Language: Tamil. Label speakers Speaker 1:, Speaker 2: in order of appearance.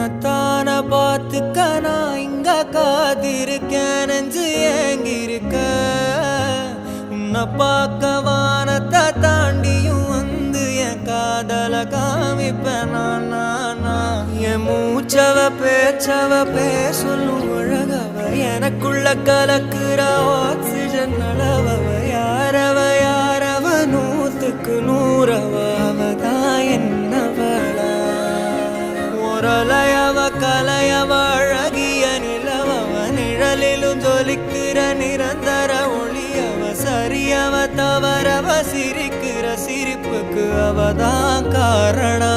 Speaker 1: உன்னத்தான பார்த்துக்க நான் இங்க காத்திருக்கேன் நெஞ்சு ஏங்கிருக்க உன்னை பார்க்க வானத்தை தாண்டியும் வந்து என் காதல காமிப்பேன் என் மூச்சவ பேச்சவ பேசலும் அழகவ எனக்குள்ள கலக்குற ஆக்சிஜன் அளவவ யாரவ நூத்துக்கு நூறவ அவதான் என்னவளா ஒரலையவ கலையவ அழகிய நிலவவ நிழலிலும் ஜொலிக்கிற நிரந்தர ஒளியவ சரியவ தவறவ சிரிக்கிற சிரிப்புக்கு அவதான் காரணம்